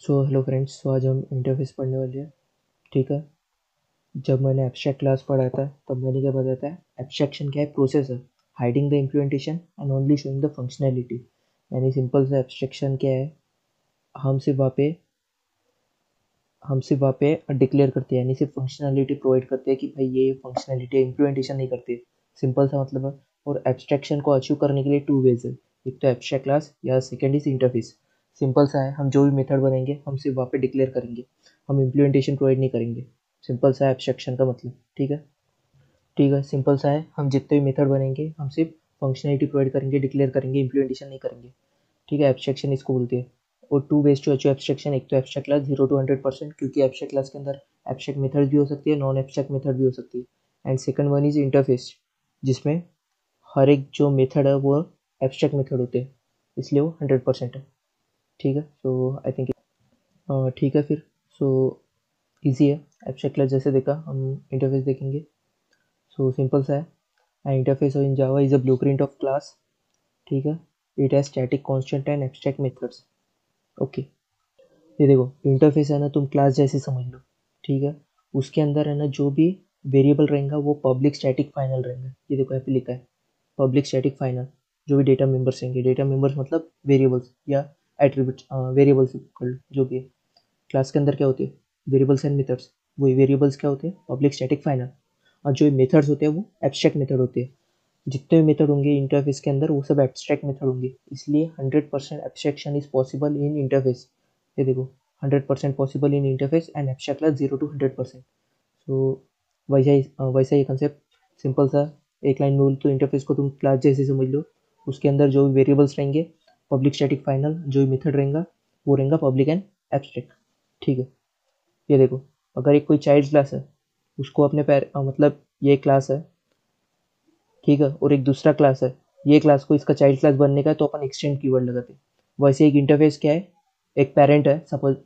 Hello friends. आज हम interface पढ़ने वाले हैं। ठीक है। जब मैंने एब्स्ट्रैक्ट क्लास पढ़ा था तब मैंने क्या बताया था, एब्स्ट्रैक्शन क्या है, प्रोसेस है hiding the implementation and only showing the functionality. यानी सिंपल सा एब्स्ट्रैक्शन क्या है, हम सिर्फ वहाँ पे डिक्लेयर करते हैं, यानी सिर्फ फंक्शनैलिटी प्रोवाइड करते हैं कि भाई ये फंक्शनैलिटी इम्प्लीमेंटेशन नहीं करते। सिंपल सा मतलब है। और एब्स्ट्रैक्शन को अचीव करने के लिए टू वेज है, एक तो एब्स्ट्रैक्ट क्लास या सेकेंड इज इंटरफेस। सिंपल सा है, हम जो भी मेथड बनाएंगे हम सिर्फ वहाँ पे डिक्लेयर करेंगे, हम इम्प्लीमेंटेशन प्रोवाइड नहीं करेंगे। सिंपल सा है एब्स्ट्रैक्शन का मतलब। ठीक है। ठीक है, सिंपल सा है, हम जितने भी मेथड बनेंगे हम सिर्फ फंक्शनैलिटी प्रोवाइड करेंगे, डिक्लेयर करेंगे, इम्प्लीमेंटेशन नहीं करेंगे। ठीक है, एब्स्ट्रैक्शन इसको बोलते हैं। और two ways to achieve abstraction, एक तो एब्स्ट्रैक्ट क्लास 0 to 100%, क्योंकि एब्स्ट्रैक्ट क्लास के अंदर एब्स्ट्रैक्ट मेथड भी हो सकती है, नॉन एब्स्ट्रैक्ट मेथड भी हो सकती है। And second one is interface, जिसमें हर एक जो मेथड है वो एब्स्ट्रैक्ट मेथड होते हैं, इसलिए वो 100% है। ठीक है, सो आई थिंक ठीक है फिर। सो ईजी है। एब्स्ट्रैक्ट क्लास जैसे देखा, हम इंटरफेस देखेंगे। सो सिंपल सा है, interface in Java is a blueprint of class. ठीक है, it has static constant and abstract methods. Okay, ये देखो इंटरफेस है ना, तुम क्लास जैसे समझ लो। ठीक है, उसके अंदर है ना जो भी वेरिएबल रहेगा वो पब्लिक स्टैटिक फाइनल रहेगा। ये देखो यहाँ पे लिखा है पब्लिक स्टैटिक फाइनल। जो भी डेटा मेंबर्स रहेंगे, डेटा मेंबर्स मतलब वेरिएबल्स या एट्रीब्यूट, वेरिएबल्स कर लो जो भी है। क्लास के अंदर क्या होते हैं, वेरिएबल्स एंड मेथड्स। वही वेरिएबल्स क्या होते हैं, पब्लिक स्टैटिक फाइनल। और जो मेथड्स होते हैं वो एब्स्ट्रैक्ट मेथड होते हैं। जितने भी मेथड होंगे इंटरफेस के अंदर वो सब एब्स्ट्रैक्ट मेथड होंगे, इसलिए 100% abstraction is possible in interface. ये देखो 100% possible in interface and abstract class 0 to 100%। सो वैसा ही कंसेप्ट। सिंपल सा, एक लाइन में बोल तो इंटरफेस को तुम क्लास जैसे समझ लो। उसके अंदर जो वेरिएबल्स रहेंगे पब्लिक स्टैटिक फाइनल, जो भी मेथड रहेगा वो रहेगा पब्लिक एंड एब्स्ट्रैक्ट। ठीक है, ये देखो अगर एक कोई चाइल्ड क्लास है, उसको अपने मतलब ये क्लास है। ठीक है, और एक दूसरा क्लास है, ये क्लास को इसका चाइल्ड क्लास बनने का है तो अपन एक्सटेंड कीवर्ड लगाते हैं। वैसे एक इंटरफेस क्या है, एक पेरेंट है सपोज,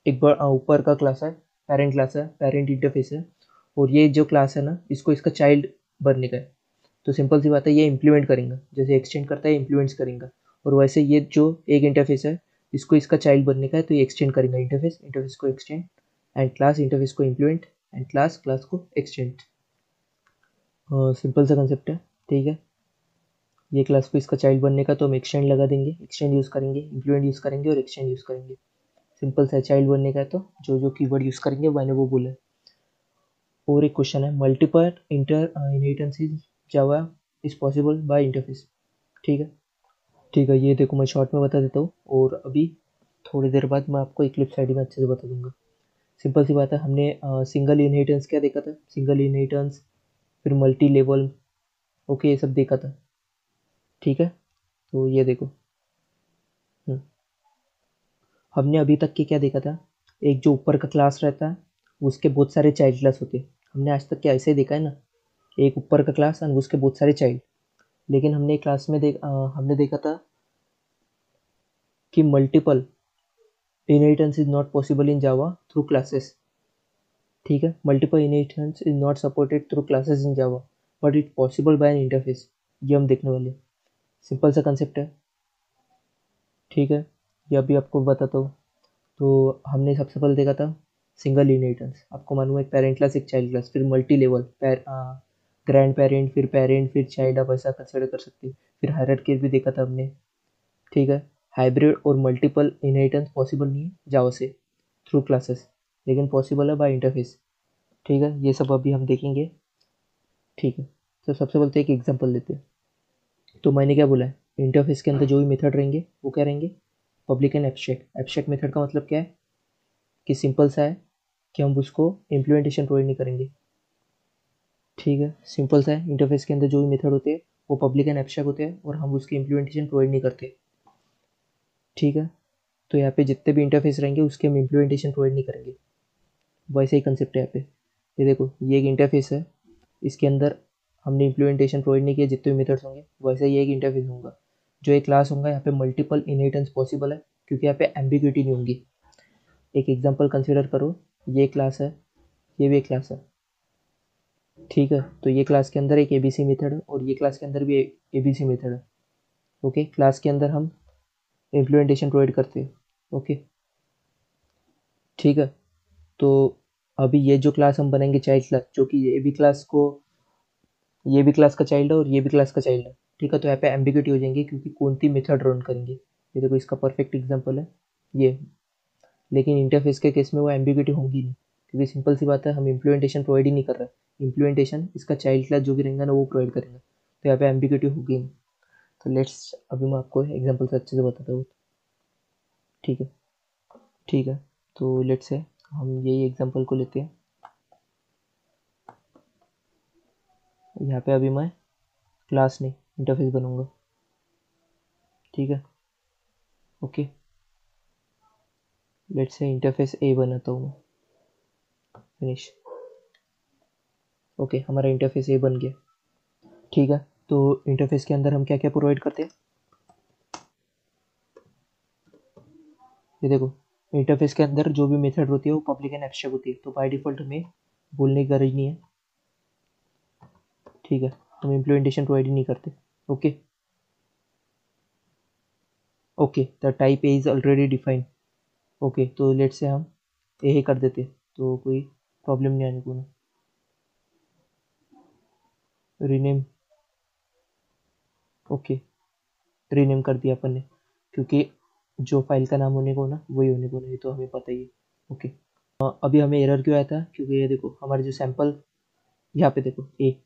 एक ऊपर का क्लास है, पेरेंट क्लास है, पेरेंट इंटरफेस है। और ये जो क्लास है ना, इसको इसका चाइल्ड बनने का है। तो सिंपल सी बात है, ये इम्प्लीमेंट करेंगे, जैसे एक्सटेंड करता है इम्प्लीमेंट्स करेंगे। और वैसे ये जो एक इंटरफेस है, इसको इसका चाइल्ड बनने का है तो ये एक्सटेंड करेंगे, इंटरफेस इंटरफेस को एक्सटेंड, एंड क्लास इंटरफेस को इम्प्लीमेंट, एंड क्लास क्लास को एक्सटेंड। सिंपल सा कंसेप्ट है। ठीक है, ये क्लास को इसका चाइल्ड बनने का तो हम एक्सटेंड लगा देंगे, एक्सटेंड यूज़ करेंगे, इंप्लीमेंट यूज़ करेंगे और एक्सटेंड यूज़ करेंगे। सिंपल सा, चाइल्ड बनने का है तो जो जो कीवर्ड यूज़ करेंगे मैंने वो बोला है। और एक क्वेश्चन है, multiple inter inheritance is Java is possible by interface. ठीक है। ठीक है, ये देखो मैं शॉर्ट में बता देता हूँ, और अभी थोड़ी देर बाद मैं आपको इक्लिप्स आईडी में अच्छे से बता दूंगा। सिंपल सी बात है, हमने सिंगल इनहेरिटेंस क्या देखा था, सिंगल इनहेरिटेंस, फिर मल्टी लेवल, ओके, ये सब देखा था। ठीक है, तो ये देखो। हम्म, हमने अभी तक के क्या देखा था, एक जो ऊपर का क्लास रहता है उसके बहुत सारे चाइल्ड क्लास होते हैं। हमने आज तक क्या ऐसे ही देखा है ना, एक ऊपर का क्लास और उसके बहुत सारे चाइल्ड। लेकिन हमने देखा था कि multiple inheritance is not possible in Java through classes. ठीक है, multiple inheritance is not supported through classes in Java, but it possible by N interface. ये हम देखने वाले हैं। सिंपल सा कंसेप्ट है। ठीक है, ये अभी आपको बताता हूँ। तो हमने सबसे पहले देखा था सिंगल इनहेरिटेंस, आपको मालूम है एक पेरेंट क्लास एक चाइल्ड क्लास, फिर मल्टी लेवल, ग्रैंड पेरेंट फिर चाइल्ड, आप ऐसा कंसिडर कर सकते हैं। फिर हायरार्की भी देखा था हमने। ठीक है, हाइब्रिड और मल्टीपल इनहेरिटेंस पॉसिबल नहीं है जावा से थ्रू क्लासेस, लेकिन पॉसिबल है बाय इंटरफेस। ठीक है, ये सब अभी हम देखेंगे। ठीक है, तो सबसे पहले तो एक एग्जांपल लेते हैं। तो मैंने क्या बोला है, इंटरफेस के अंदर जो भी मेथड रहेंगे वो क्या रहेंगे, public and abstract. Abstract method का मतलब क्या है कि सिंपल सा है कि हम उसको इम्प्लीमेंटेशन प्रोवाइड नहीं करेंगे। ठीक है, सिंपल सा है, इंटरफेस के अंदर जो भी मेथड होते हैं वो पब्लिक एंड एब्स्ट्रैक्ट होते हैं और हम उसकी इम्प्लीमेंटेशन प्रोवाइड नहीं करते। ठीक है, तो यहाँ पे जितने भी इंटरफेस रहेंगे उसके हम इम्प्लीमेंटेशन प्रोवाइड नहीं करेंगे। वैसे ही कंसेप्ट है यहाँ पे। ये देखो ये एक इंटरफेस है, इसके अंदर हमने इम्प्लीमेंटेशन प्रोवाइड नहीं किया, जितने भी मेथड्स होंगे वैसे ही एक इंटरफेस होगा। जो एक क्लास होगा यहाँ पे मल्टीपल इनहेरिटेंस पॉसिबल है, क्योंकि यहाँ पे एम्बिग्यूटी नहीं होगी। एक एग्जांपल कंसीडर करो, ये क्लास है, ये भी एक क्लास है। ठीक है, तो ये क्लास के अंदर एक एबीसी मेथड है और ये क्लास के अंदर भी एबीसी मेथड है। ओके, क्लास के अंदर हम इम्प्लीमेंटेशन प्रोवाइड करते हैं। ओके, ठीक है। तो अभी ये जो क्लास हम बनाएंगे चाइल्ड क्लास, जो कि ये भी क्लास का चाइल्ड है और ये भी क्लास का चाइल्ड है, ठीक है। तो यहाँ पे एम्बिग्यूटी हो जाएंगी क्योंकि कौन सी मेथड रन करेंगे। ये देखो इसका परफेक्ट एग्जांपल है ये। लेकिन इंटरफेस के केस में वो एम्बिग्यूटी होंगी नहीं, क्योंकि सिंपल सी बात है, हम इम्प्लीमेंटेशन प्रोवाइड ही नहीं कर रहे। इम्प्लीमेंटेशन इसका चाइल्ड क्लास जो भी रहेगा ना वो प्रोवाइड करेंगे, तो यहाँ पे एम्बिग्यूटी होगी नहीं। तो लेट्स अभी मैं आपको एग्जाम्पल से अच्छे से बताता हूँ। ठीक है, ठीक है। तो लेट्स से हम यही एग्जाम्पल को लेते हैं। यहाँ पे अभी मैं क्लास नहीं इंटरफेस बनूंगा, ठीक है। ओके, लेट्स से इंटरफेस ए बनाता हूँ मैं। फिनिश। ओके, हमारा इंटरफेस ए बन गया, ठीक है। तो इंटरफेस के अंदर हम क्या क्या प्रोवाइड करते हैं, ये देखो। इंटरफेस के अंदर जो भी मेथड होती है वो पब्लिक एंड एब्स्ट्रैक्ट होती है, तो बाय डिफॉल्ट हमें बोलने की गरज नहीं है, ठीक है। तो हम इम्प्लीमेंटेशन प्रोवाइड ही नहीं करते। Okay, okay, the type A is already defined. Okay, तो लेट से हम ए ही कर देते, तो कोई प्रॉब्लम नहीं आने को ना। रीनेम, ओके, रीनेम कर दिया अपन ने, क्योंकि जो फाइल का नाम होने को ना वही होने को, नहीं तो हमें पता ही है। ओके। अभी हमें एरर क्यों आया था, क्योंकि ये देखो हमारे जो सैंपल, यहाँ पे देखो ए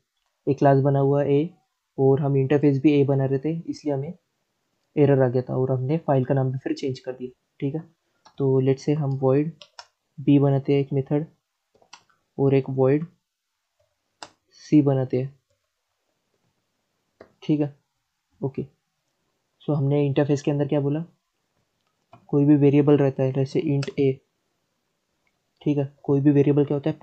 क्लास बना हुआ है ए, और हम इंटरफेस भी ए बना रहे थे, इसलिए हमें एरर आ गया था और हमने फाइल का नाम भी फिर चेंज कर दिया, ठीक है। तो लेट से हम वॉइड बी बनाते हैं एक मेथड, और एक वॉइड सी बनाते हैं, ठीक है। ओके, सो हमने इंटरफेस के अंदर क्या बोला, कोई भी वेरिएबल रहता है जैसे इंट ए, ठीक है। कोई भी वेरिएबल क्या होता है,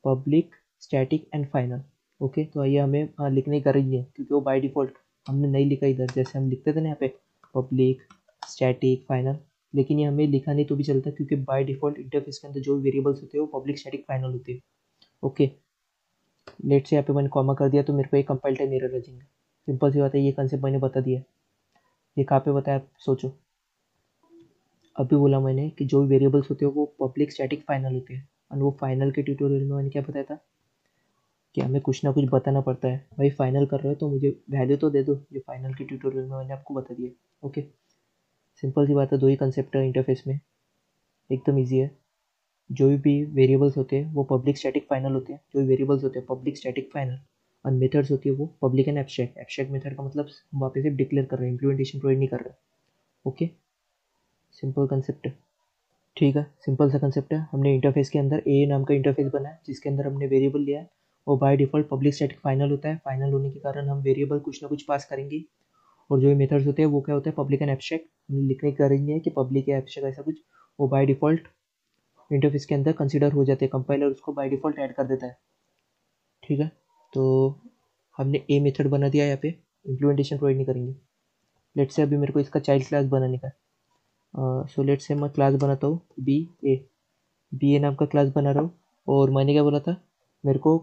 public, static and final. Okay, तो आइए हमें लिखने की गरज नहीं है, क्योंकि वो बाय डिफॉल्ट हमने नहीं लिखा इधर, जैसे हम लिखते थे ना यहाँ पे पब्लिक, स्टैटिक, फाइनल। लेकिन ये हमें लिखा नहीं तो भी चलता, क्योंकि बाय डिफॉल्ट इंटरफेस के अंदर जो वेरिएबल्स होते हैं वो पब्लिक, स्टैटिक, फाइनल होते हैं। ओके, लेट से यहाँ पे मैंने कॉमा कर दिया तो मेरे को एक कंपाइल टाइम एरर आ जाएंगे। सिंपल सी बात है, ये कंसेप्ट मैंने बता दिया। ये कहाँ पे बताया आप सोचो। अभी बोला मैंने कि जो वेरिएबल्स होते हैं वो पब्लिक, स्टैटिक, फाइनल होते हैं, और वो फाइनल के ट्यूटोरियल में मैंने क्या बताया था कि हमें कुछ ना कुछ बताना पड़ता है। भाई फाइनल कर रहे हो तो मुझे वैल्यू तो दे दो, जो फाइनल के ट्यूटोरियल में मैंने आपको बता दिया। ओके, सिंपल सी बात है, दो ही कंसेप्ट है इंटरफेस में, एकदम ईजी है। जो भी वेरिएबल्स होते हैं वो पब्लिक, स्टैटिक, फाइनल होते हैं। जो भी वेरिएबल्स होते हैं पब्लिक, स्टैटिक, फाइनल, और मेथड्स होती है वो public and abstract. Abstract method का मतलब हम वापस से डिक्लेयर कर रहे हैं, इंप्लीमेंटेशन प्रोवाइड नहीं कर रहे। ओके, सिंपल कंसेप्ट है, ठीक है। सिंपल सा कंसेप्ट है। हमने इंटरफेस के अंदर ए नाम का इंटरफेस बनाया, जिसके अंदर हमने वेरिएबल लिया है, और by default public, static, final होता है। फाइनल होने के कारण हम वेरिएबल कुछ ना कुछ पास करेंगे, और जो मेथड्स होते हैं वो क्या होता है, पब्लिक एंड एब्स्ट्रैक्ट। हमें लिखने की गरज नहीं है कि पब्लिक या एब्स्ट्रैक्ट ऐसा कुछ, वो बाय डिफॉल्ट इंटरफेस के अंदर कंसिडर हो जाते हैं, कंपाइलर उसको बाय डिफॉल्ट ऐड कर देता है, ठीक है। तो हमने ए मेथड बना दिया, यहाँ पे इम्प्लीमेंटेशन प्रोवाइड नहीं करेंगे। लेट से अभी मेरे को इसका चाइल्ड क्लास बनाने का है। सो लेट से मैं क्लास बनाता हूँ बी ए नाम का क्लास बना रहा हूँ, और मैंने क्या बोला था, मेरे को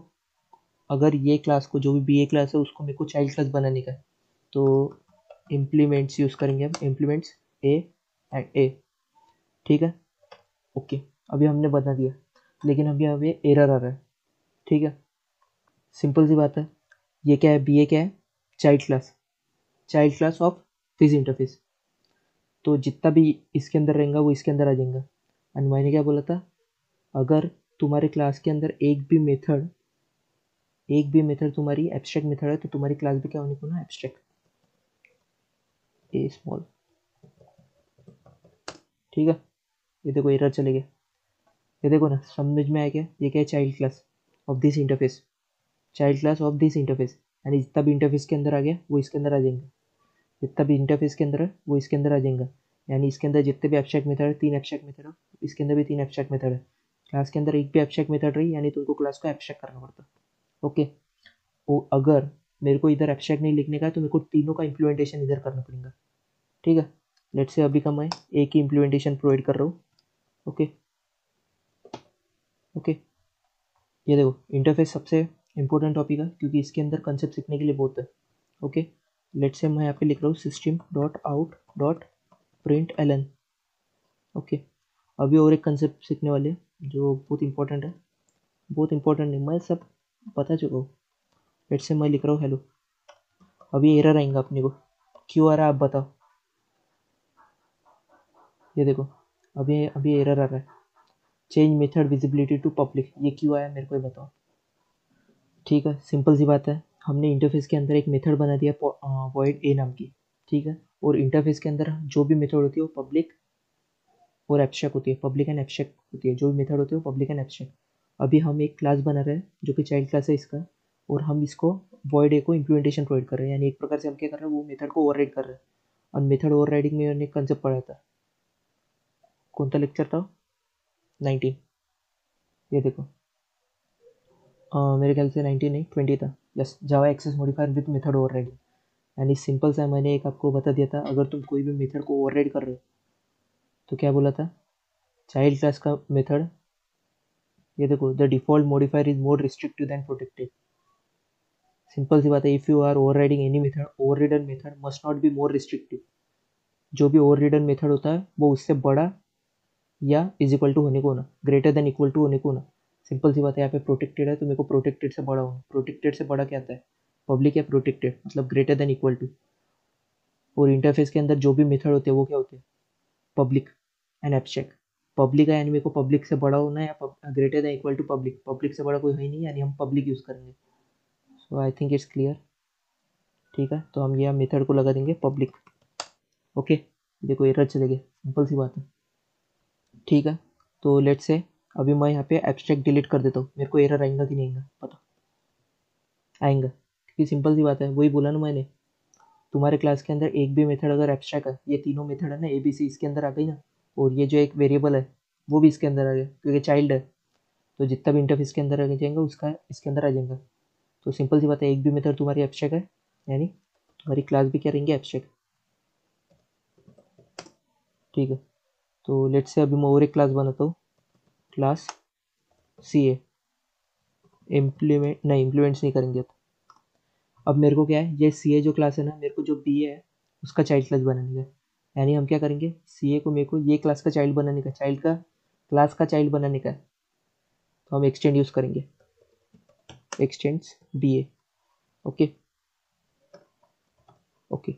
अगर ये क्लास को, जो भी बी ए क्लास है उसको मेरे को चाइल्ड क्लास बनाने का है, तो इम्प्लीमेंट्स यूज़ करेंगे हम, इम्प्लीमेंट्स ए एंड ए, ठीक है। ओके, अभी हमने बना दिया, लेकिन अभी हमें एरर आ रहा है, ठीक है। सिंपल सी बात है, ये क्या है, बी ए क्या है, child class, child class of this interface. तो जितना भी इसके अंदर रहेगा वो इसके अंदर आ जाएगा। एंड मैंने क्या बोला था, अगर तुम्हारे क्लास के अंदर एक भी मेथड तुम्हारी एब्स्ट्रैक्ट मेथड है, तो तुम्हारी क्लास भी क्या होने को ना, एब्स्ट्रैक्ट, ए स्मॉल, ठीक है। ये देखो एरर चले गए, ये देखो ना, समझ में आ गया। ये क्या है, child class of this interface, child class of this interface. यानी जितना भी इंटरफेस के अंदर आ गया वो इसके अंदर आ जाएंगे, जितना भी इंटरफेस के अंदर है वो इसके अंदर आ जाएगा। यानी इसके अंदर जितने भी एब्स्ट्रैक्ट मेथड है, 3 एब्स्ट्रैक्ट मेथड है, इसके अंदर भी 3 एब्स्ट्रैक्ट मेथड है। क्लास के अंदर एक भी एब्स्ट्रैक्ट मेथड रही, यानी तुमको क्लास को एब्स्ट्रैक्ट करना पड़ता। ओके, अगर मेरे को इधर एब्स्ट्रैक्ट नहीं लिखने का है तो मेरे को तीनों का इम्प्लीमेंटेशन इधर करना पड़ेगा, ठीक है। लेट से अभी का मैं एक ही इम्प्लीमेंटेशन प्रोवाइड कर रहा हूँ। ओके, ओके, ये देखो इंटरफेस सबसे इंपॉर्टेंट टॉपिक है, क्योंकि इसके अंदर कंसेप्ट सीखने के लिए बहुत है। ओके, लेट से मैं यहाँ पे लिख रहा हूँ system.out.println। ओके, अभी और एक कंसेप्ट सीखने वाले हैं जो बहुत इंपॉर्टेंट है, बहुत इंपॉर्टेंट नहीं, मैं सब बता चुका हूँ। लेट्स से मैं लिख रहा हूँ हेलो, अभी एरर आएगा अपने को, क्यों आ रहा है आप बताओ। ये देखो अभी अभी एरर आ रहा है, change method visibility to public, ये क्यों आया मेरे को ही बताओ। ठीक है, सिंपल सी बात है, हमने इंटरफेस के अंदर एक मेथड बना दिया वॉइड ए नाम की। ठीक है, और इंटरफेस के अंदर जो भी मेथड होती है वो पब्लिक और एब्स्ट्रैक्ट होती है, पब्लिक एंड एब्स्ट्रैक्ट होती है, जो भी मेथड होती है वो पब्लिक एंड एब्स्ट्रैक्ट। अभी हम एक क्लास बना रहे हैं जो कि चाइल्ड क्लास है इसका, और हम इसको वॉइड ए को इम्प्लीमेंटेशन प्रोवाइड कर रहे हैं, यानी एक प्रकार से हम क्या कर रहे हैं, वो मेथड को ओवरराइड कर रहे हैं। और मेथड ओवरराइडिंग में मैंने कंसेप्ट पढ़ा था, कौन सा लेक्चर था, 19। ये देखो मेरे ख्याल से 19 नहीं 20 था। Yes, Java access modifier with method overriding. यानी सिंपल सा मैंने एक आपको बता दिया था, अगर तुम कोई भी मेथड को ओवरराइड कर रहे हो तो क्या बोला था, चाइल्ड क्लास का मेथड, ये देखो the default modifier is more restrictive than protected. Simple सी बात है, if you are overriding any method, overridden method must not be more restrictive. जो भी ओवररिडन मेथड होता है वो उससे बड़ा या इज इक्वल टू होने को ना, ग्रेटर देन इक्वल टू होने को ना। सिंपल सी बात है, यहाँ पे प्रोटेक्टेड है तो मेरे को प्रोटेक्टेड से बड़ा होना, प्रोटेक्टेड से बड़ा क्या आता है, पब्लिक या प्रोटेक्टेड, मतलब ग्रेटर देन इक्वल टू। और इंटरफेस के अंदर जो भी मेथड होते हैं वो क्या होते हैं, पब्लिक एंड एब्स्ट्रैक्ट। पब्लिक है यानी मेरे को पब्लिक से बड़ा होना है, या greater than equal to public, public से बड़ा कोई है ही नहीं, यानी हम पब्लिक यूज़ करेंगे। सो आई थिंक इट्स क्लियर। ठीक है, तो हम यहाँ मेथड को लगा देंगे पब्लिक। ओके, देखो एरर चले गए, सिंपल सी बात है। ठीक है, तो लेट्स से अभी मैं यहाँ पे एब्स्ट्रैक्ट डिलीट कर देता हूँ, मेरे को एरर आएगा कि नहीं आएगा पता, आएगा, क्योंकि सिंपल सी बात है, वही बोला ना मैंने, तुम्हारे क्लास के अंदर एक भी मेथड अगर एब्स्ट्रैक्ट है, ये तीनों मेथड है ना ए बी सी, इसके अंदर आ गई ना, और ये जो एक वेरिएबल है वो भी इसके अंदर आ गया क्योंकि चाइल्ड है, तो जितना भी इंटरफेस के अंदर आ जाएगा उसका इसके अंदर आ जाएगा। तो सिंपल सी बात है, एक भी मेथड तुम्हारी एब्स्ट्रैक्ट है, यानी तुम्हारी क्लास भी क्या रहेंगी, एब्स्ट्रैक्ट। ठीक है, तो लेट्स से अभी मैं और एक क्लास बनाता हूँ, क्लास सी ए, इम्प्लीमेंट नहीं, इम्प्लीमेंट्स नहीं करेंगे अब मेरे को क्या है, ये सी ए जो क्लास है ना, मेरे को जो बी ए है उसका चाइल्ड क्लास बनाने का, यानी हम क्या करेंगे, सी ए को मेरे को ये क्लास का चाइल्ड बनाने का, चाइल्ड का क्लास का चाइल्ड बनाने का है, तो हम एक्सटेंड यूज़ करेंगे, एक्सटेंड्स बी ए। ओके ओके,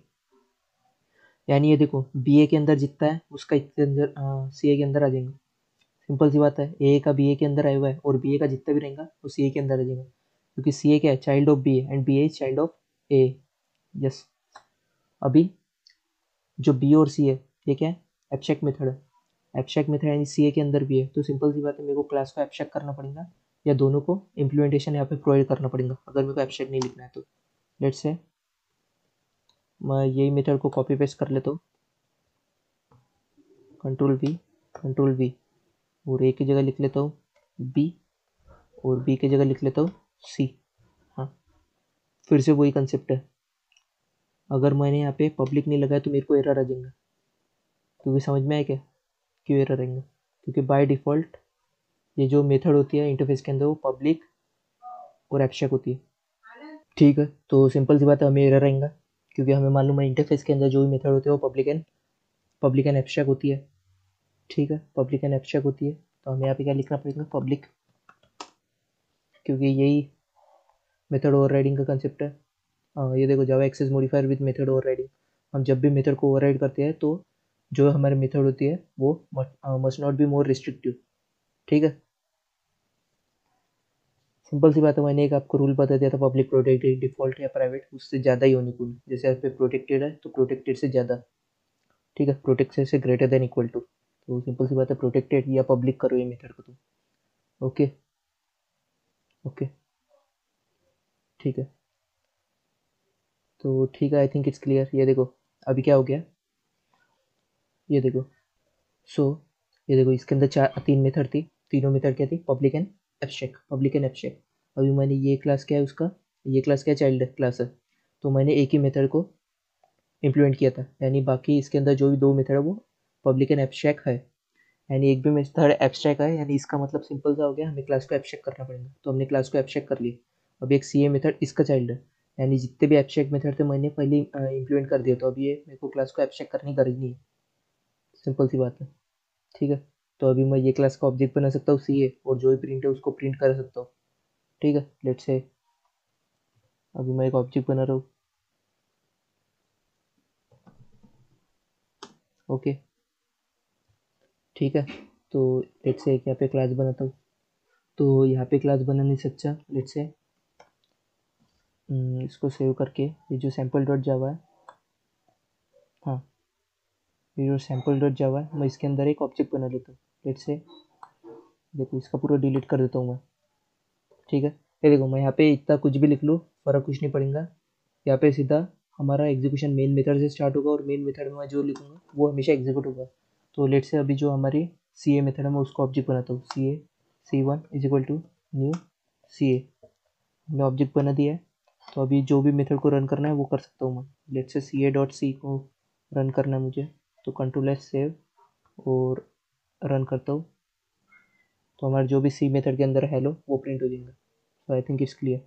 यानी ये देखो बी ए के अंदर जितना है उसका इसके अंदर सी ए के अंदर आ जाएगा। सिंपल सी बात है, ए का बी ए के अंदर आया हुआ है, और बी ए का जितना भी रहेगा वो सी ए के अंदर आ जाएगा, क्योंकि सी ए क्या है, child of B A, and B A is child of A. Yes, अभी जो बी और सी है ये क्या है, एब्स्ट्रैक्ट मेथड है, एब्स्ट्रैक्ट मेथड यानी सी ए के अंदर भी है, तो सिंपल सी बात है, मेरे को क्लास को एब्स्ट्रैक्ट करना पड़ेगा, या दोनों को इम्प्लीमेंटेशन यहाँ पे प्रोवाइड करना पड़ेगा, अगर मेरे को एब्स्ट्रैक्ट नहीं लिखना है तो। लेट्स से मैं यही मेथड को कॉपी पेस्ट कर लेता हूँ, कंट्रोल वी, और ए की जगह लिख लेता हूँ बी, और बी की जगह लिख लेता हूँ सी। हाँ, फिर से वही कंसेप्ट है, अगर मैंने यहाँ पे पब्लिक नहीं लगाया तो मेरे को एरर आ जाएगा, क्योंकि समझ में आया क्या, क्यों एरर आएगा, क्योंकि बाय डिफ़ॉल्ट ये जो मेथड होती है इंटरफेस के अंदर वो पब्लिक और एब्स्ट्रैक्ट होती है। ठीक है, तो सिंपल सी बात है, हमें एरर आएगा, क्योंकि हमें मालूम है इंटरफेस के अंदर जो भी मेथड होती है वो पब्लिक एंड एब्स्ट्रैक्ट होती है। ठीक है, पब्लिक एंड एब्स्ट्रैक्ट होती है, तो हमें यहाँ पे क्या लिखना पड़ेगा, पब्लिक, क्योंकि यही मेथड ओवरराइडिंग का कंसेप्ट है। ये देखो Java access modifier with method overriding, हम जब भी मेथड को ओवरराइड करते हैं तो जो हमारी मेथड होती है वो must not be more restrictive. ठीक है, सिंपल सी बात है, मैंने एक आपको रूल बता दिया था, पब्लिक प्रोटेक्टेड डिफॉल्ट या प्राइवेट, उससे ज़्यादा ही होने को नहीं, जैसे यहाँ पे प्रोटेक्टेड है तो प्रोटेक्टेड से ज़्यादा। ठीक है, प्रोटेक्टेड से ग्रेटर देन इक्वल टू, तो सिंपल सी बात है, प्रोटेक्टेड या पब्लिक करो ये मेथड को तुम। ओके ओके, ठीक है, तो ठीक है, आई थिंक इट्स क्लियर। ये देखो अभी क्या हो गया, ये देखो, सो ये देखो इसके अंदर तीन मेथड थी, तीनों मेथड क्या थी, public and abstract, public and abstract. अभी मैंने ये क्लास क्या है उसका, ये क्लास क्या चाइल्ड क्लास है, तो मैंने एक ही मेथड को इम्प्लीमेंट किया था, यानी बाकी इसके अंदर जो भी दो मेथड है वो पब्लिक एंड एब्स्ट्रैक्ट है, यानी एक भी मेथड एब्स्ट्रैक्ट है, यानी इसका मतलब सिंपल सा हो गया, हमें क्लास को एब्स्ट्रैक्ट करना पड़ेगा, तो हमने क्लास को एब्स्ट्रैक्ट कर लिया। अब एक सी ए मेथड इसका चाइल्ड है, यानी जितने भी एब्स्ट्रैक्ट मेथड थे मैंने पहले इम्प्लीमेंट कर दिया, तो अब ये मेरे को क्लास को एब्स्ट्रैक्ट करने की गरज नहीं है, सिंपल सी बात है। ठीक है, तो अभी मैं ये क्लास का ऑब्जेक्ट बना सकता हूँ सी ए, और जो भी प्रिंट है उसको प्रिंट कर सकता हूँ। ठीक है, लेट्स से अभी मैं एक ऑब्जेक्ट बना रहा हूँ। ओके, ठीक है। तो लेट्स से एक यहाँ पे क्लास बनाता हूँ। तो यहाँ पे क्लास बनाने से अच्छा लेट्स से इसको सेव करके ये जो सैम्पल डॉट जावा है, हाँ ये जो सैम्पल डॉट जावा है, मैं इसके अंदर एक ऑब्जेक्ट बना लेता हूँ। लेट्स से देखो इसका पूरा डिलीट कर देता हूँ मैं। ठीक है, ये देखो मैं यहाँ पे इतना कुछ भी लिख लूँ फर्क कुछ नहीं पड़ेगा। यहाँ पे सीधा हमारा एग्जीक्यूशन मेन मेथड से स्टार्ट होगा, और मेन मेथड में मैं जो लिखूंगा वो हमेशा एग्जीक्यूट होगा। तो लेट से अभी जो हमारी सी ए मेथड है मैं उसको ऑब्जेक्ट बनाता हूँ, C A C1 is equal to new C A. हमने ऑब्जेक्ट बना दिया है। तो अभी जो भी मेथड को रन करना है वो कर सकता हूँ मैं। लेट से सी ए डॉट सी को रन करना है मुझे, तो कंट्रोल एस सेव और रन करता हूँ। तो हमारा जो भी सी मेथड के अंदर हेलो वो प्रिंट हो जाएगा। तो आई थिंक इट्स क्लियर।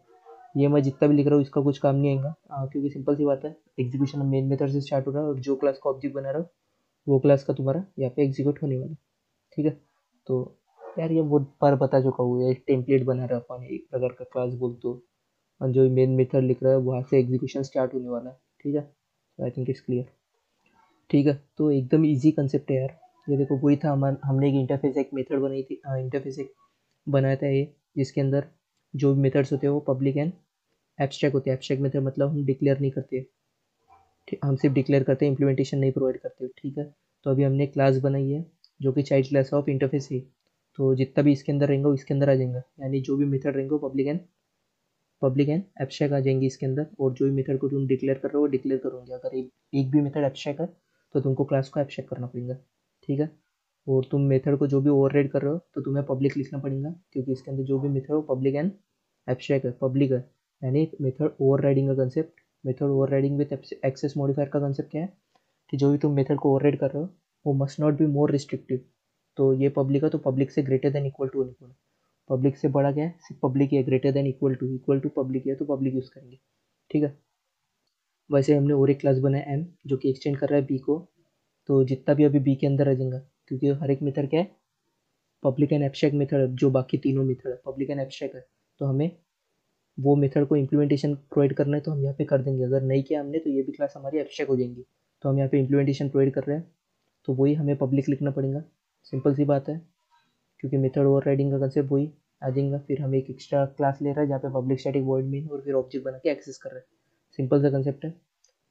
ये मैं जितना भी लिख रहा हूँ इसका कुछ काम नहीं आएगा, क्योंकि सिंपल सी बात है, एग्जीक्यूशन मेन मेथड से स्टार्ट हो रहा है, और जो क्लास का ऑब्जेक्ट बना रहा हूँ वो क्लास का तुम्हारा यहाँ पे एग्जीक्यूट होने वाला है। ठीक है, तो यार ये बहुत बार बता चुका हूँ, ये टेम्पलेट बना रहा है अपन, एक प्रकार का क्लास बोल तो, और जो मेन मेथड लिख रहा है वहाँ से एग्जीक्यूशन स्टार्ट होने वाला है। ठीक है, तो आई थिंक इट्स क्लियर। ठीक है, तो एकदम ईजी कंसेप्ट है यार। ये देखो वही था, हमने एक इंटरफेस एक मेथड बनाई थी, इंटरफेस एक बनाया था ये, जिसके अंदर जो भी मेथड्स होते हैं वो पब्लिक एंड एब्स्ट्रैक्ट होते हैं। एब्स्ट्रैक्ट मेथड मतलब हम डिक्लेयर नहीं करते, हम सिर्फ डिक्लेयर करते हैं, इम्प्लीमेंटेशन नहीं प्रोवाइड करते। ठीक है, तो अभी हमने क्लास बनाई है जो कि चाइल्ड क्लास ऑफ इंटरफेस है। तो जितना भी इसके अंदर रहेंगे वो इसके अंदर आ जाएगा, यानी जो भी मेथड रहेंगे वो पब्लिक एंड एब्स्ट्रैक्ट आ जाएंगे इसके अंदर, और जो भी मेथड को तुम डिक्लेयर कर रहे हो वो डिक्लेयर करोगे। अगर एक भी मेथड एब्स्ट्रैक्ट है तो तुमको क्लास को एब्स्ट्रैक्ट करना पड़ेगा। ठीक है, और तुम मेथड को जो भी ओवरराइड कर रहे हो तो तुम्हें पब्लिक लिखना पड़ेगा, क्योंकि इसके अंदर जो भी मेथड हो पब्लिक एंड एब्स्ट्रैक्ट है, पब्लिक है। यानी मेथड ओवरराइडिंग का concept, method overriding with access modifier का कंसेप्ट क्या है कि जो भी तुम मेथड को ओवरराइड कर रहे हो वो must not be more restrictive. तो ये पब्लिक है तो पब्लिक से greater than equal to unequal, public से बड़ा क्या है, सिर्फ पब्लिक ही है, greater than equal to public है तो पब्लिक यूज़ करेंगे। ठीक है, वैसे हमने और एक क्लास बनाया एम, जो कि एक्सटेंड कर रहा है बी को। तो जितना भी अभी बी के अंदर आ जाएगा, क्योंकि हर एक मेथड क्या है, पब्लिक एंड एब्स्ट्रैक्ट मेथड, जो बाकी तीनों मेथड है पब्लिक एंड एब्स्ट्रैक्ट है। तो हमें वो मेथड को इम्प्लीमेंटेशन प्रोवाइड करना है तो हम यहाँ पे कर देंगे। अगर नहीं किया हमने तो ये भी क्लास हमारी एब्स्ट्रैक्ट हो जाएंगी। तो हम यहाँ पे इम्प्लीमेंटेशन प्रोवाइड कर रहे हैं, तो वही हमें पब्लिक लिखना पड़ेगा। सिंपल सी बात है, क्योंकि मेथड ओवरराइडिंग का कंसेप्ट वही आ जाएगा। फिर हम एक एक्स्ट्रा क्लास ले रहे हैं जहाँ पे पब्लिक स्टैटिक वॉइड मेन और फिर ऑब्जेक्ट बना के एक्सेस कर रहे हैं। सिंपल सा कंसेप्ट है।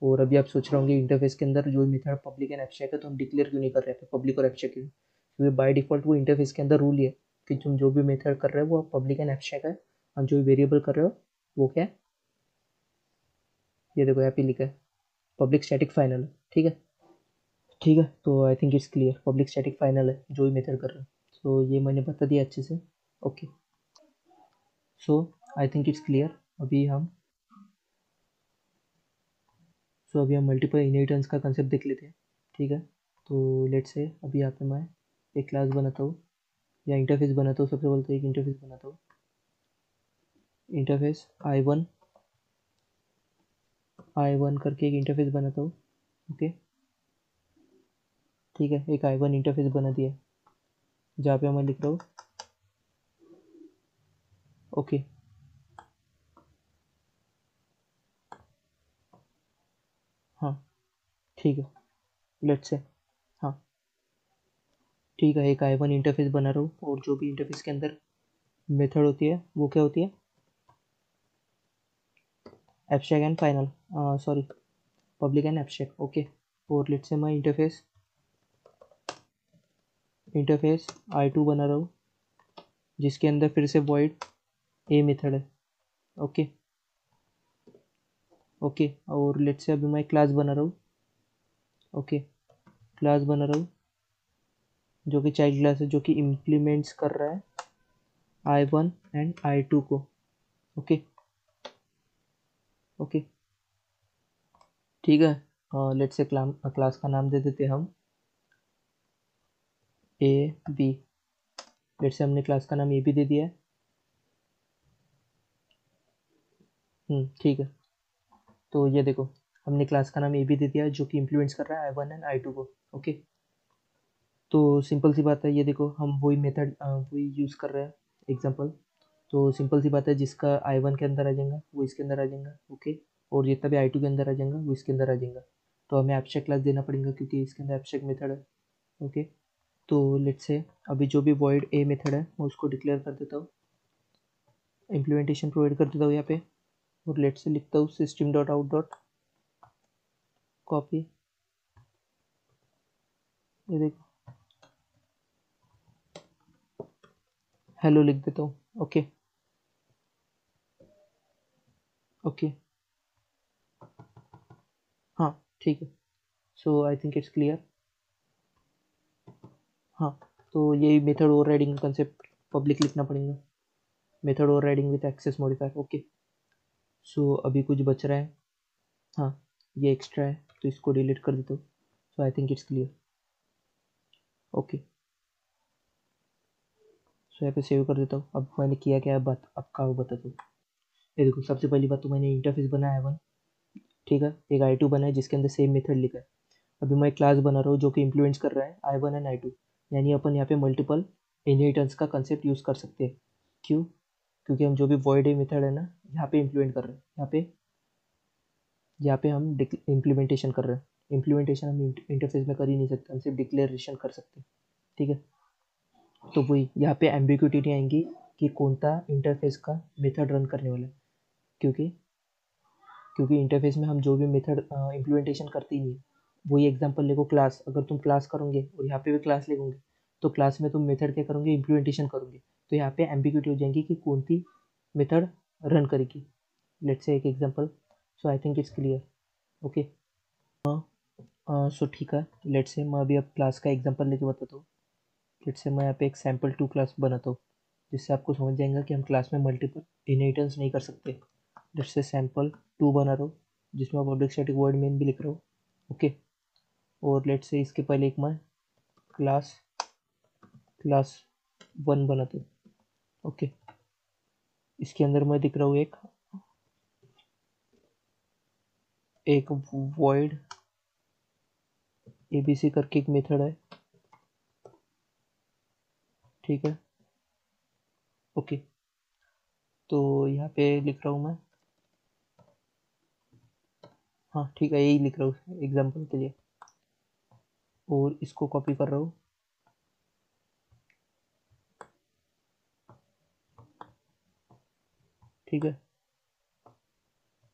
और अभी आप सोच रहे होंगे इंटरफेस के अंदर जो मेथड पब्लिक एंड एब्स्ट्रैक्ट है तो हम डिक्लेयर क्यों नहीं कर रहे हैं पब्लिक और एब्स्ट्रैक्ट क्यों, क्योंकि बाय डिफॉल्ट वो इंटरफेस के अंदर रूल ही है कि तुम जो भी मेथड कर रहे हो वो पब्लिक एंड एब्स्ट्रैक्ट है, और जो भी वेरिएबल कर रहे हो वो क्या है, ये देखो यहाँ पे लिखा है पब्लिक स्टैटिक फाइनल। ठीक है, ठीक है, तो आई think it's clear, public static final है जो भी मेथड कर रहे हो। तो ये मैंने बता दिया अच्छे से। Okay, so I think it's clear. अभी हम अभी हम मल्टीपल इनहेरिटेंस का कंसेप्ट देख लेते हैं। ठीक है, तो लेट्स से अभी यहाँ पे मैं एक क्लास बनाता हूँ या इंटरफेस बनाता हूँ। सबसे पहले तो एक इंटरफेस बनाता हूँ, इंटरफेस आई वन करके एक इंटरफेस बनाता हूँ। ओके, ठीक है, एक आई वन इंटरफेस बना दिया है जहाँ पे मैं लिख रहा हूँ। ओके, हाँ ठीक है, लेट्स से हाँ ठीक है, एक आई वन इंटरफेस बना रहा हूँ, और जो भी इंटरफेस के अंदर मेथड होती है वो क्या होती है, abstract and final, sorry public and abstract. Okay, और लेट्स से मैं इंटरफेस आई टू बना रहा हूँ जिसके अंदर फिर से वॉइड ए मेथड है। ओके, ओके, और लेट्स से अभी मैं क्लास बना रहा हूँ। ओके, क्लास बना रहा हूँ जो कि चाइल्ड क्लास है, जो कि इम्प्लीमेंट्स कर रहा है I one and I two को। ओके, ओके, ठीक है, लेट्स से क्लास का नाम दे देते हैं हम ए बी। लेट्स से हमने क्लास का नाम ए बी दे दिया है। ठीक है, तो ये देखो हमने क्लास का नाम ए बी दे दिया है जो कि इम्प्लीमेंट्स कर रहा है I one and I two को। ओके, तो सिंपल सी बात है, ये देखो हम वही मेथड वही यूज़ कर रहे हैं एग्जांपल। तो सिंपल सी बात है, जिसका I1 के अंदर आ जाएगा वो इसके अंदर आ जाएगा, ओके। और जितना भी I2 के अंदर आ जाएगा वो इसके अंदर आ जाएगा। तो हमें एब्स्ट्रैक्ट क्लास देना पड़ेगा क्योंकि इसके अंदर एब्स्ट्रैक्ट मेथड है, ओके। तो लेट्स से अभी जो भी void a मेथड है मैं उसको डिक्लेयर कर देता हूँ, इम्प्लीमेंटेशन प्रोवाइड कर देता हूँ यहाँ पे। और लेट्स से लिखता हूँ system dot out dot copy, ये देखो हेलो लिख देता हूँ, ओके ओके। हाँ ठीक है, so I think it's clear. हाँ, तो यही मेथड ओवरराइडिंग का कंसेप्ट पब्लिक लिखना पड़ेगा, method overriding with access modifier, okay. So अभी कुछ बच रहा है, हाँ ये एक्स्ट्रा है तो इसको डिलीट कर देता हूँ। So I think it's clear, okay. So यहाँ पे सेव कर देता हूँ। अब मैंने किया क्या है, बात अब का बताता हूँ। ये देखो सबसे पहली बात तो मैंने इंटरफेस बनाया है, ठीक है। एक I2 बना है जिसके अंदर सेम मेथड लिखा है। अभी मैं क्लास बना रहा हूँ जो कि इम्प्लीमेंट्स कर रहा है I1 एंड I2, यानी अपन यहाँ पे मल्टीपल इनहेरिटेंस का कंसेप्ट यूज़ कर सकते हैं। क्यों? क्योंकि हम जो भी वॉइड मेथड है ना यहाँ पे इम्प्लीमेंट कर रहे हैं, यहाँ पे हम इम्प्लीमेंटेशन कर रहे हैं। इम्प्लीमेंटेशन हम इंटरफेस में कर ही नहीं सकते, हम सिर्फ डिक्लेरेशन कर सकते हैं, ठीक है। तो वही यहाँ पे एम्बिग्यूटी नहीं आएंगी कि कौन सा इंटरफेस का मेथड रन करने वाला है, क्योंकि क्योंकि इंटरफेस में हम जो भी मेथड इम्प्लीमेंटेशन करते ही नहीं है। वही एग्जांपल देखो, क्लास, अगर तुम क्लास करोगे और यहाँ पे भी क्लास लिखोगे तो क्लास में तुम मेथड क्या करोगे, इम्प्लीमेंटेशन करोगे। तो यहाँ पे एम्बिग्यूटी हो जाएंगी कि कौन सी मेथड रन करेगी। लेट्स से एक example, so I think it's clear, okay. So ठीक है, लेट्स से मैं अभी अब क्लास का एग्जांपल लेके बताता हूँ। लेट्स से मैं यहाँ पे एक सैम्पल 2 क्लास बनाता हूँ, जिससे आपको समझ जाएगा कि हम क्लास में मल्टीपल इनहेरिटेंस नहीं कर सकते। लेट्स से सैम्पल 2 बना रहा हूँ जिसमें पब्लिक स्टैटिक वॉइड मेन भी लिख रहा हूँ, ओके। और लेट्स से इसके पहले एक मैं क्लास क्लास 1 बनाता हूँ, ओके। इसके अंदर मैं दिख रहा हूँ एक वॉइड abc करके एक मेथड है, ठीक है, ओके। तो यहाँ पे लिख रहा हूँ मैं, हाँ ठीक है यही लिख रहा हूँ एग्जाम्पल के लिए। और इसको कॉपी कर रहा हूँ, ठीक है,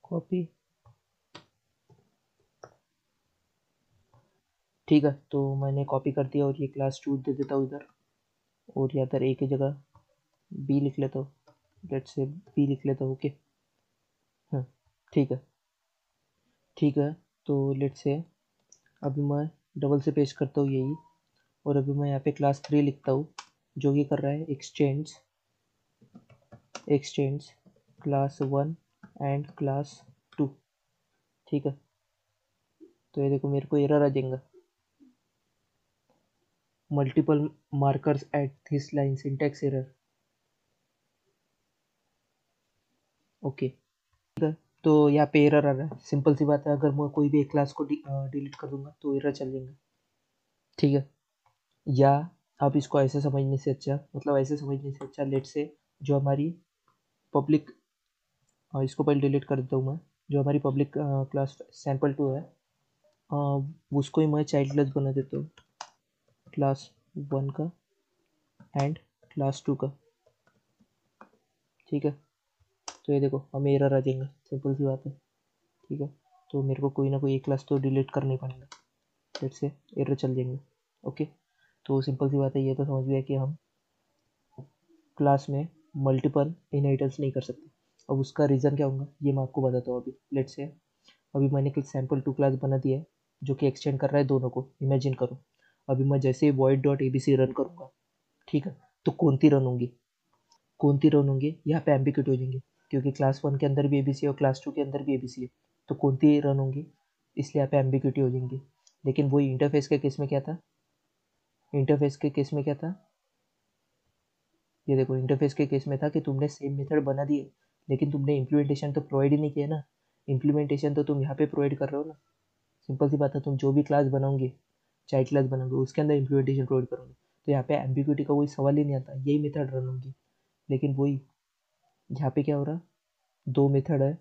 कॉपी, ठीक है। तो मैंने कॉपी कर दिया और ये क्लास 2 दे देता हूँ इधर। और यहाँ पर ए की जगह बी लिख लेता हूँ, लेट्स से बी लिख लेता हूँ, ओके। हाँ ठीक है, ठीक है। तो लेट्स से अभी मैं डबल से पेस्ट करता हूँ यही। और अभी मैं यहाँ पे क्लास 3 लिखता हूँ जो कि कर रहा है एक्सचेंज क्लास 1 एंड क्लास 2, ठीक है। तो ये देखो मेरे को एरर आ जाएगा, multiple markers at this line, syntax error, okay, ठीक है। तो यहाँ पे एरर आ रहा है, सिंपल सी बात है, अगर मैं कोई भी एक क्लास को डिलीट कर दूंगा तो एरर चल जाएगा, ठीक है। या आप इसको ऐसे समझने से अच्छा, मतलब ऐसे समझने से अच्छा, लेट से जो हमारी पब्लिक, इसको पहले डिलीट कर देता हूँ मैं। जो हमारी पब्लिक क्लास सैम्पल 2 है, उसको ही मैं चाइल्डलेस बना देता हूँ, क्लास 1 का एंड क्लास 2 का, ठीक है। तो ये देखो हमें एरर आ जाएगा, सिंपल सी बात है, ठीक है। तो मेरे को कोई ना कोई एक क्लास तो डिलीट करना ही पड़ेगा, लेट से एरर चल जाएंगे, ओके। तो सिंपल सी बात है, ये तो समझ गया कि हम क्लास में मल्टीपल इनहेरिटेंस नहीं कर सकते। अब उसका रीज़न क्या होगा ये मैं आपको बताता हूँ। अभी लेट से अभी मैंने एक सैम्पल 2 क्लास बना दिया है जो कि एक्सटेंड कर रहा है दोनों को, इमेजिन करो। अभी मैं जैसे ही void डॉट abc रन करूँगा, ठीक है, तो कौन सी रन होंगी यहाँ पे एम्बिग्यूटी हो जाएंगे, क्योंकि क्लास 1 के अंदर भी abc है और क्लास 2 के अंदर भी abc है। तो कौन सी रन होंगी, इसलिए यहाँ पे एम्बिग्यूटी हो जाएंगी। लेकिन वही इंटरफेस के केस में क्या था, इंटरफेस के केस में क्या था, ये देखो इंटरफेस के केस में था कि तुमने सेम मेथड बना दिए लेकिन तुमने इम्प्लीमेंटेशन तो प्रोवाइड ही नहीं किया ना। इम्प्लीमेंटेशन तो तुम यहाँ पे प्रोवाइड कर रहे हो ना। सिंपल सी बात है, तुम जो भी क्लास बनाओगे चाइल्ड क्लास बनाऊंगे, उसके अंदर इम्प्लीमेंटेशन प्रोवाइड करूंगे। तो यहाँ पे एम्बिग्यूटी का कोई सवाल ही नहीं आता, यही मेथड रन होंगी। लेकिन वही यहाँ पे क्या हो रहा, दो मेथड है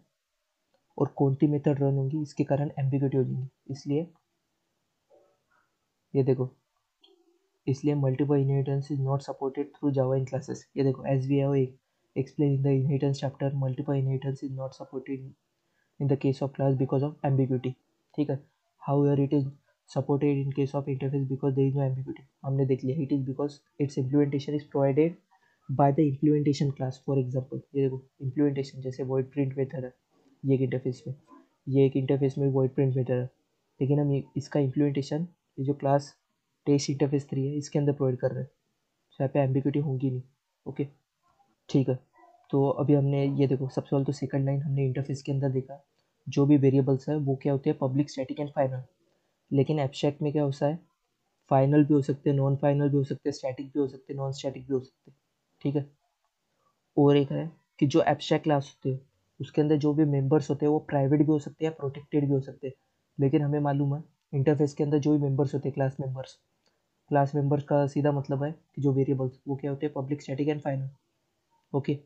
और कौन सी मेथड रन होंगी इसके कारण एम्बिग्यूटी हो जाएंगी। इसलिए ये देखो, इसलिए multiple inheritance is not supported through Java in classes. ये देखो, as we have explained in the inheritance chapter, multiple inheritance is not supported in the case of class because of ambiguity। ठीक है, however it is supported in case of interface because there is no ambiguity। हमने देख लिया, it is because its implementation is provided by the implementation class। for example ये देखो, implementation जैसे void print method है ये एक इंटरफेस में, ये एक इंटरफेस में void print method है, लेकिन हम इसका इम्प्लीमेंटेशन ये जो क्लास टेस्ट इंटरफेस 3 है इसके अंदर प्रोवाइड कर रहे हैं। तो यहाँ पे एम्बिग्यूटी होगी नहीं। ओके, ठीक है। तो अभी हमने ये देखो, सबसे पहले तो सेकंड लाइन हमने इंटरफेस के अंदर देखा, जो भी वेरिएबल्स है वो क्या होते हैं, पब्लिक, स्टैटिक एंड फाइनल। लेकिन एब्स्ट्रैक्ट में क्या होता है, फाइनल भी हो सकते हैं, नॉन फाइनल भी हो सकते हैं, स्टैटिक भी हो सकते हैं, नॉन स्टैटिक भी हो सकते हैं। ठीक है, और एक है कि जो एब्स्ट्रैक्ट क्लास होते हैं उसके अंदर जो भी मेंबर्स होते हैं वो प्राइवेट भी हो सकते हैं, प्रोटेक्टेड भी हो सकते हैं। लेकिन हमें मालूम है इंटरफेस के अंदर जो भी मेंबर्स होते हैं, क्लास मेंबर्स का सीधा मतलब है कि जो वेरिएबल्स वो क्या होते हैं, public, static and final. Okay,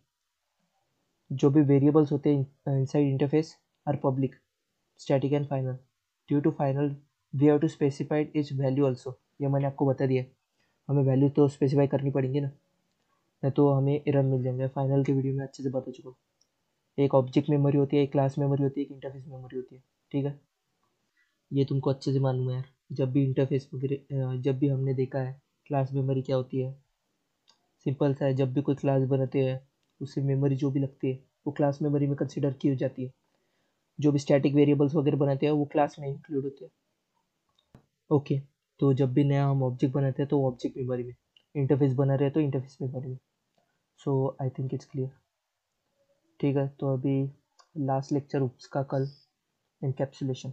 जो भी वेरिएबल्स होते हैं inside interface are public, static and final. Due to final we have to specified its value also. ये मैंने आपको बता दिया, हमें वैल्यू तो स्पेसिफाई करनी पड़ेंगी ना, नहीं तो हमें एरर मिल जाएंगे। फाइनल के वीडियो में अच्छे से बता चुका हूँ। एक ऑब्जेक्ट मेमोरी होती है, एक क्लास मेमोरी होती है, एक इंटरफेस मेमोरी होती है। ठीक है, ये तुमको अच्छे से मालूम है यार। जब भी इंटरफेस वगैरह, जब भी हमने देखा है क्लास मेमोरी क्या होती है, सिंपल सा है, जब भी कोई क्लास बनाते हैं उससे मेमोरी जो भी लगती है वो क्लास मेमोरी में कंसिडर की हो जाती है। जो भी स्टैटिक वेरिएबल्स वगैरह बनाते हैं वो क्लास में इंक्लूड होते हैं। ओके, तो जब भी नया हम ऑब्जेक्ट बनाते हैं तो ऑब्जेक्ट मेमोरी में, इंटरफेस बना रहे तो इंटरफेस मेमोरी में। सो आई थिंक इट्स क्लियर। ठीक है, तो अभी लास्ट लेक्चर उसका कल, इनकैप्सुलेशन।